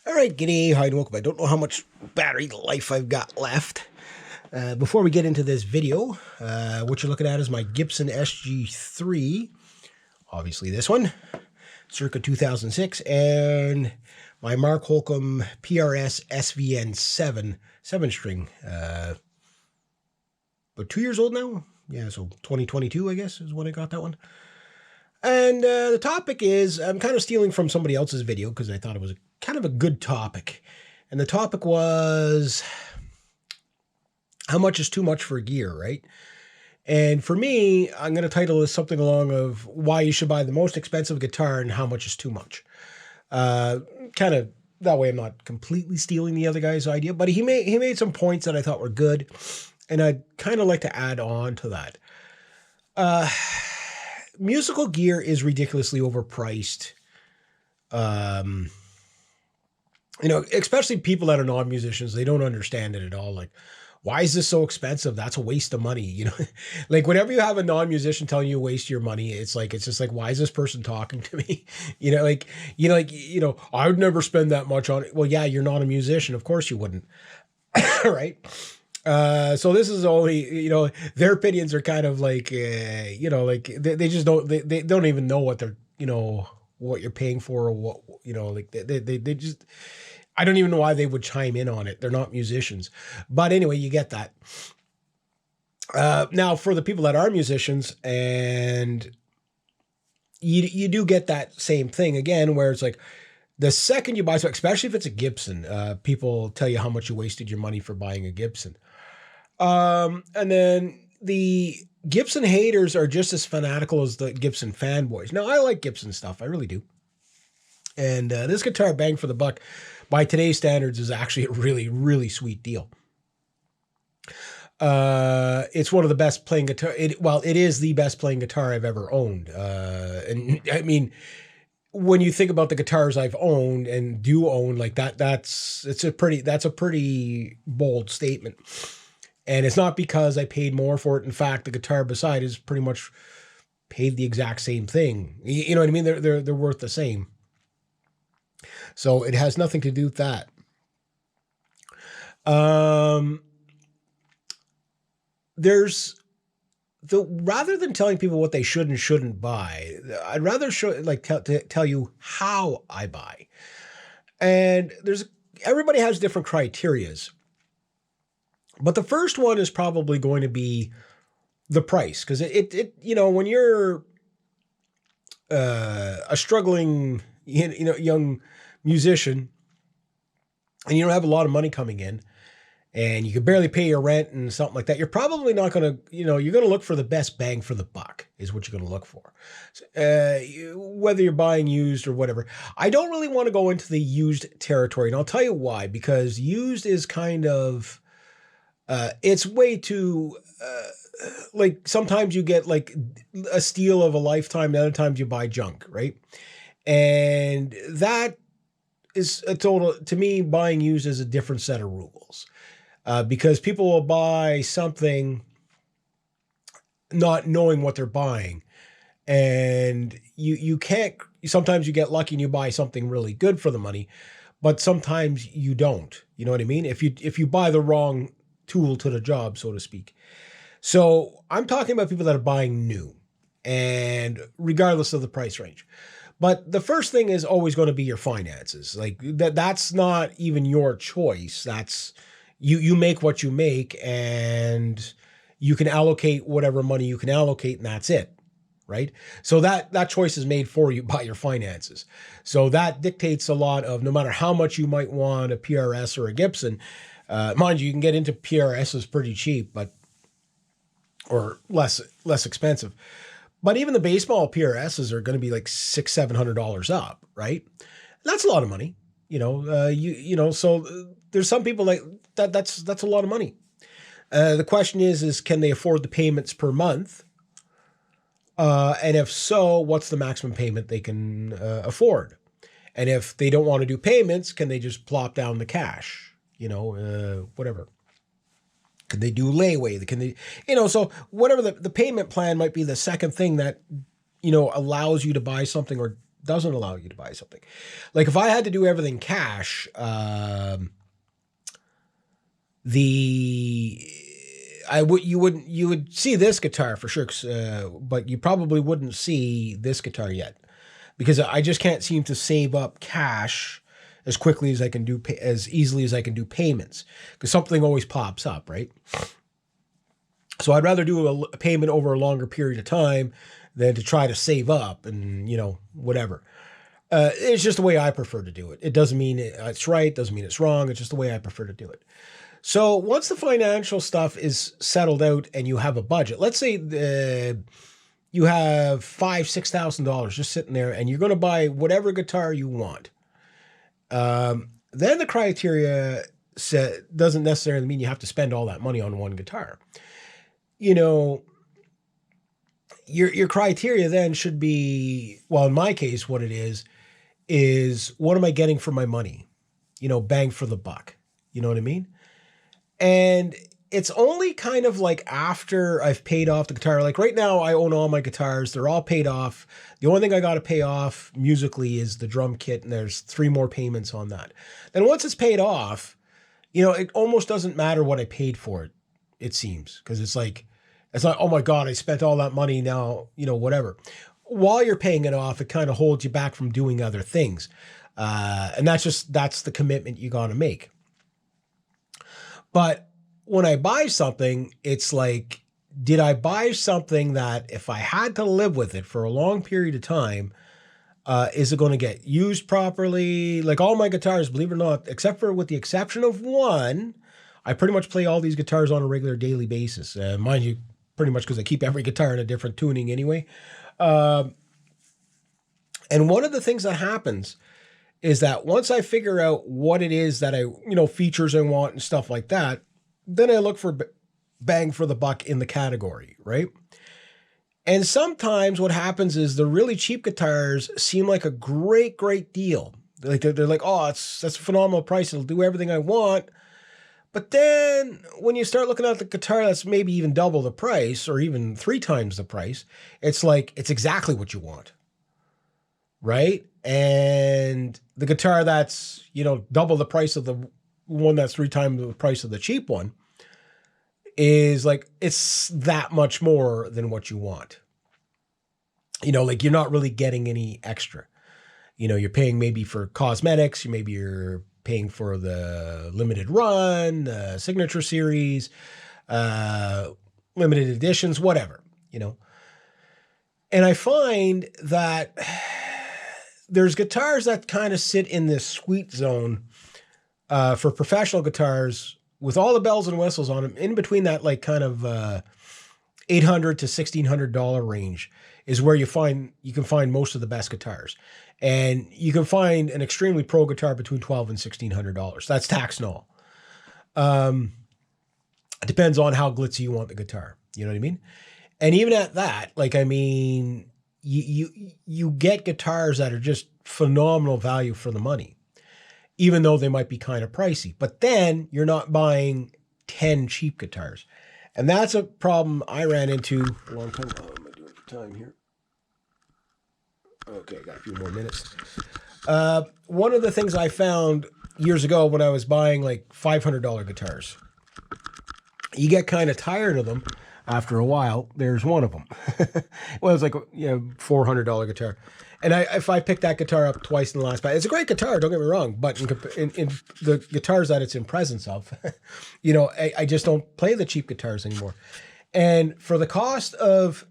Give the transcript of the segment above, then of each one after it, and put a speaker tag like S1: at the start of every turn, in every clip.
S1: All right, g'day, hi and welcome. I don't know how much battery life I've got left. Before we get into this video, what you're looking at is my Gibson SG3, obviously this one, circa 2006, and my Mark Holcomb PRS SVN7 7-string, but 2 years old now. Yeah, so 2022, I guess, is when I got that one. And the topic is, I'm kind of stealing from somebody else's video because I thought it was kind of a good topic. And the topic was, how much is too much for gear, right? And for me, I'm going to title this something along of why you should buy the most expensive guitar and how much is too much. Kind of that way I'm not completely stealing the other guy's idea, but he made some points that I thought were good. And I'd kind of like to add on to that. Musical gear is ridiculously overpriced. Especially people that are non-musicians, they don't understand it at all. Like, why is this so expensive? That's a waste of money. Like whenever you have a non-musician telling you waste your money, it's just like, why is this person talking to me? I would never spend that much on it. Well, yeah, you're not a musician. Of course you wouldn't. Right. So this is only, their opinions are kind of like, they just don't, they don't even know what they're, what you're paying for or what, they just, I don't even know why they would chime in on it. They're not musicians, but anyway, you get that. Now for the people that are musicians, and you do get that same thing again, where it's like, the second you buy, so especially if it's a Gibson, people tell you how much you wasted your money for buying a Gibson. And then the Gibson haters are just as fanatical as the Gibson fanboys. Now, I like Gibson stuff. I really do. And this guitar, bang for the buck, by today's standards, is actually a really, really sweet deal. It's one of the best playing guitar. It is the best playing guitar I've ever owned. And I mean, when you think about the guitars I've owned and do own, like that's a pretty bold statement. And it's not because I paid more for it. In fact, the guitar beside is pretty much paid the exact same thing. You know what I mean? They're worth the same. So it has nothing to do with that. Rather than telling people what they should and shouldn't buy, I'd rather tell you how I buy. And everybody has different criterias. But the first one is probably going to be the price, because when you're a struggling young musician and you don't have a lot of money coming in and you can barely pay your rent and something like that, you're probably not going to, you're going to look for the best bang for the buck is what you're going to look for. Whether you're buying used or whatever. I don't really want to go into the used territory, and I'll tell you why, because used is kind of, it's way too, like sometimes you get like a steal of a lifetime, and other times you buy junk, right? And that is to me, buying used is a different set of rules. Because people will buy something not knowing what they're buying. And you can't, sometimes you get lucky and you buy something really good for the money, but sometimes you don't. You know what I mean? If you buy the wrong tool to the job, so to speak. So I'm talking about people that are buying new, and regardless of the price range. But the first thing is always going to be your finances. Like that's not even your choice. That's you make what you make, and you can allocate whatever money you can allocate, and that's it. Right? So that choice is made for you by your finances. So that dictates a lot of, no matter how much you might want a PRS or a Gibson. Mind you, you can get into PRSs pretty cheap, or less expensive. But even the baseball PRSs are going to be like $600-700 up, right? That's a lot of money, So there's some people like that. That's a lot of money. The question is can they afford the payments per month? And if so, what's the maximum payment they can afford? And if they don't want to do payments, can they just plop down the cash? Whatever. Can they do layaway? Can they, so whatever the payment plan might be, the second thing that, allows you to buy something or doesn't allow you to buy something. Like if I had to do everything cash, you would see this guitar for sure, but you probably wouldn't see this guitar yet because I just can't seem to save up cash as quickly as I can do as easily as I can do payments because something always pops up, right? So I'd rather do a payment over a longer period of time than to try to save up and, whatever. It's just the way I prefer to do it. It doesn't mean it's right, doesn't mean it's wrong. It's just the way I prefer to do it. So once the financial stuff is settled out and you have a budget, let's say you have $5,000-$6,000 just sitting there and you're going to buy whatever guitar you want. Then the criteria doesn't necessarily mean you have to spend all that money on one guitar. Your criteria then should be, well, in my case, what it is what am I getting for my money? Bang for the buck. You know what I mean? And it's only kind of like after I've paid off the guitar. Like right now, I own all my guitars. They're all paid off. The only thing I got to pay off musically is the drum kit, and there's 3 more payments on that. Then once it's paid off, it almost doesn't matter what I paid for it, it seems. Because it's not, oh my God, I spent all that money now, whatever. While you're paying it off, it kind of holds you back from doing other things. And that's the commitment you got to make. But when I buy something, it's like, did I buy something that if I had to live with it for a long period of time, is it going to get used properly? Like all my guitars, believe it or not, except for with the exception of one, I pretty much play all these guitars on a regular daily basis. Mind you, pretty much because I keep every guitar in a different tuning anyway. And one of the things that happens is that once I figure out what it is that features I want and stuff like that, then I look for bang for the buck in the category, right? And sometimes what happens is the really cheap guitars seem like a great, great deal. Like they're like, oh, that's a phenomenal price. It'll do everything I want. But then when you start looking at the guitar that's maybe even double the price or even 3 times the price, it's like, it's exactly what you want. Right? And the guitar that's, double the price of the one that's 3 times the price of the cheap one is like, it's that much more than what you want. Like you're not really getting any extra. You're paying maybe for cosmetics, maybe you're paying for the limited run, the signature series, limited editions, whatever, And I find that there's guitars that kind of sit in this sweet zone for professional guitars with all the bells and whistles on them. In between that, like kind of $800 to $1,600 range is where you can find most of the best guitars, and you can find an extremely pro guitar between $1,200 and $1,600. That's tax and all. It depends on how glitzy you want the guitar. You know what I mean? And even at that, you get guitars that are just phenomenal value for the money, even though they might be kind of pricey. But then you're not buying 10 cheap guitars. And that's a problem I ran into a long time ago. How am I doing for time here? Okay, I got a few more minutes. One of the things I found years ago when I was buying like $500 guitars, you get kind of tired of them after a while. There's one of them. Well, it's like $400 guitar. And if I pick that guitar up twice in the last batch, it's a great guitar, don't get me wrong, but in the guitars that it's in presence of, I just don't play the cheap guitars anymore. And for the cost of,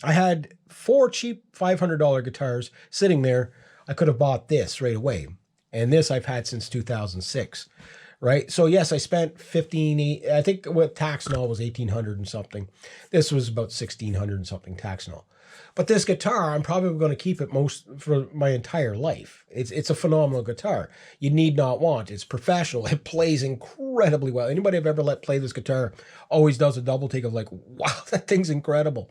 S1: I had 4 cheap $500 guitars sitting there, I could have bought this right away. And this I've had since 2006, right? So yes, I spent $1,500, I think what tax and all was $1,800 and something. This was about $1,600 and something tax and all. But this guitar, I'm probably going to keep it for my entire life. It's a phenomenal guitar. You need not want. It's professional. It plays incredibly well. Anybody I've ever let play this guitar always does a double take of like, wow, that thing's incredible.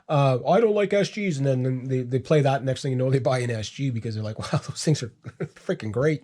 S1: I don't like SGs. And then they play that. Next thing you know, they buy an SG because they're like, wow, those things are freaking great.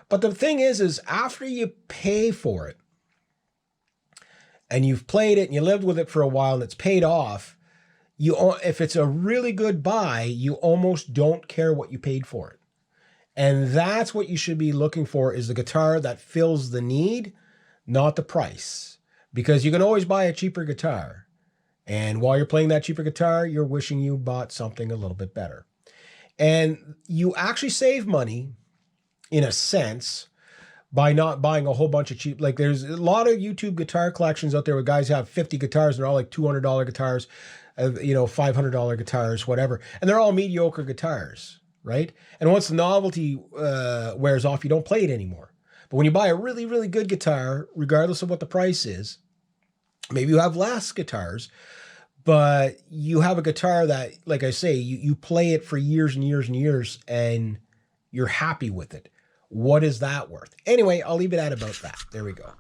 S1: But the thing is after you pay for it and you've played it and you lived with it for a while and it's paid off, if it's a really good buy, you almost don't care what you paid for it. And that's what you should be looking for, is the guitar that fills the need, not the price. Because you can always buy a cheaper guitar. And while you're playing that cheaper guitar, you're wishing you bought something a little bit better. And you actually save money, in a sense, by not buying a whole bunch of cheap. Like, there's a lot of YouTube guitar collections out there where guys have 50 guitars and they're all like $200 guitars, $500 guitars, whatever. And they're all mediocre guitars, right? And once the novelty wears off, you don't play it anymore. But when you buy a really, really good guitar, regardless of what the price is, maybe you have less guitars, but you have a guitar that, like I say, you play it for years and years and years, and you're happy with it. What is that worth? Anyway, I'll leave it at about that. There we go.